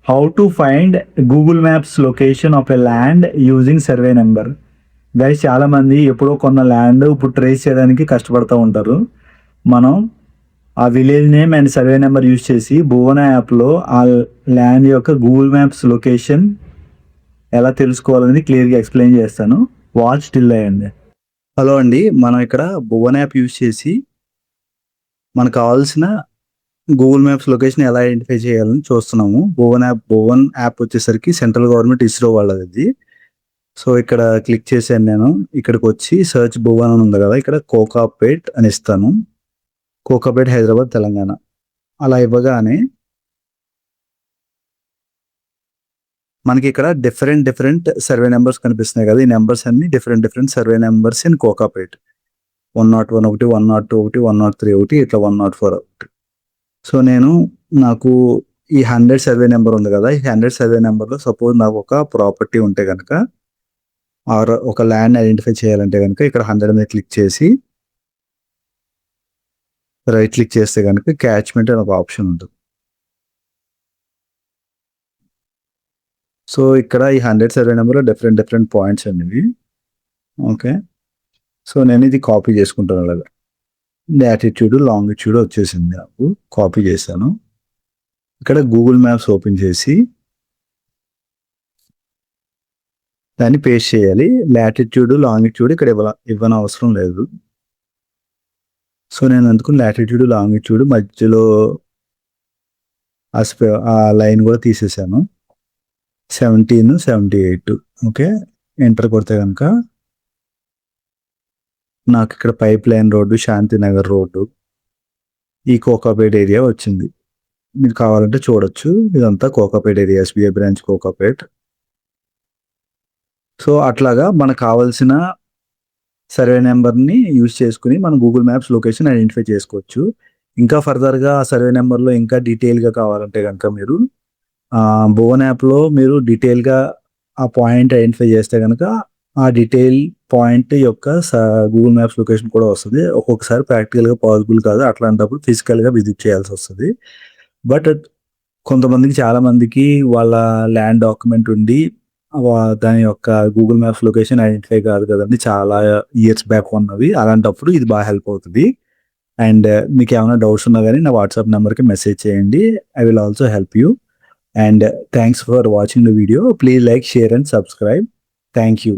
How to find Google maps location of a land using survey number. Guys చాలామంది ఎప్పుడో కొన్న land ఇప్పుడు trace చేయడానికి కష్టపడుతూ ఉంటారు. మనం ఆ village name and survey number use చేసి భువన యాప్లో ఆ ల్యాండ్ యొక్క గూగుల్ మ్యాప్స్ లొకేషన్ ఎలా తెలుసుకోవాలని క్లియర్గా ఎక్స్ప్లెయిన్ చేస్తాను. వాచ్ టిల్ అయ్యండి. హలో అండి, మనం ఇక్కడ భువన యాప్ యూజ్ చేసి మనకు కావాల్సిన గూగుల్ మ్యాప్స్ లొకేషన్ ఎలా ఐడెంటిఫై చేయాలని చూస్తున్నాము. భువన్ యాప్ వచ్చేసరికి సెంట్రల్ గవర్నమెంట్ ఇస్రో వాళ్ళది. సో ఇక్కడ క్లిక్ చేశాను నేను. ఇక్కడికి వచ్చి సర్చ్ భువన్ అని ఉంది కదా, ఇక్కడ కోకాపేట్ అని ఇస్తాను. కోకాపేట్, హైదరాబాద్, తెలంగాణ. అలా ఇవ్వగానే మనకి ఇక్కడ డిఫరెంట్ సర్వే నెంబర్స్ కనిపిస్తున్నాయి కదా. ఈ నెంబర్స్ అన్ని different survey numbers in Kokapet. 101 ఒకటి, 102 ఒకటి, 103 ఒకటి, ఇట్లా 104 ఒకటి. సో నాకు ఈ 100 సర్వే నెంబర్ ఉంది కదా, ఈ 100 సర్వే నెంబర్లో సపోజ్ నాకు ఒక ప్రాపర్టీ ఉంటే కనుక, ఆర్ ఒక ల్యాండ్ ఐడెంటిఫై చేయాలంటే కనుక ఇక్కడ 100 మీద క్లిక్ చేసి రైట్ క్లిక్ చేస్తే కనుక క్యాచ్మెంట్ అని ఒక ఆప్షన్ ఉంటుంది. సో ఇక్కడ ఈ 100 సర్వే నెంబర్లో డిఫరెంట్ పాయింట్స్ అనేవి. ఓకే, సో నేను ఇది కాపీ చేసుకుంటాను. అలాగా లాటిట్యూడ్ లాంగిట్యూడ్ వచ్చేసింది, నాకు కాపీ చేశాను. ఇక్కడ గూగుల్ మ్యాప్స్ ఓపెన్ చేసి దాన్ని పేస్ట్ చేయాలి. లాటిట్యూడ్ లాంగిట్యూడ్ ఇక్కడ ఇవ్వని అవసరం లేదు. సో నేను అందుకుని లాటిట్యూడ్ లాంగిట్యూడ్ మధ్యలో ఆ లైన్ కూడా తీసేసాను. 17, 78. ఓకే, ఎంటర్ కొడితే కనుక నాకు ఇక్కడ pipe line road, Shantinagar road, ఈ కోకాపేట్ ఏరియా వచ్చింది. మీరు కావాలంటే చూడొచ్చు, ఇదంతా Kokapet area, SBI branch Kokapet. So అట్లాగా మనకు కావాల్సిన సర్వే నెంబర్ని యూజ్ చేసుకుని మనం గూగుల్ మ్యాప్స్ లొకేషన్ ఐడెంటిఫై చేసుకోవచ్చు. ఇంకా ఫర్దర్గా ఆ సర్వే నెంబర్లో ఇంకా డీటెయిల్గా కావాలంటే కనుక మీరు భువన్ యాప్లో మీరు డీటెయిల్గా ఆ పాయింట్ ఐడెంటిఫై చేస్తే కనుక ఆ డీటెయిల్ పాయింట్ యొక్క గూగుల్ మ్యాప్స్ లొకేషన్ కూడా వస్తుంది. ఒక్కొక్కసారి ప్రాక్టికల్గా పాసిబుల్ కాదు, అట్లాంటప్పుడు ఫిజికల్గా విజిట్ చేయాల్సి వస్తుంది. బట్ కొంతమందికి, చాలామందికి వాళ్ళ ల్యాండ్ డాక్యుమెంట్ ఉండి దాని యొక్క గూగుల్ మ్యాప్స్ లొకేషన్ ఐడెంటిఫై కాదు కదండి, చాలా ఇయర్స్ బ్యాక్ ఉన్నవి. అలాంటప్పుడు ఇది బాగా హెల్ప్ అవుతుంది. అండ్ మీకు ఏమైనా డౌట్స్ ఉన్నా కానీ నా వాట్సాప్ నెంబర్కి మెసేజ్ చేయండి. I will also help you. And thanks for watching the video. Please like, share and subscribe. Thank you.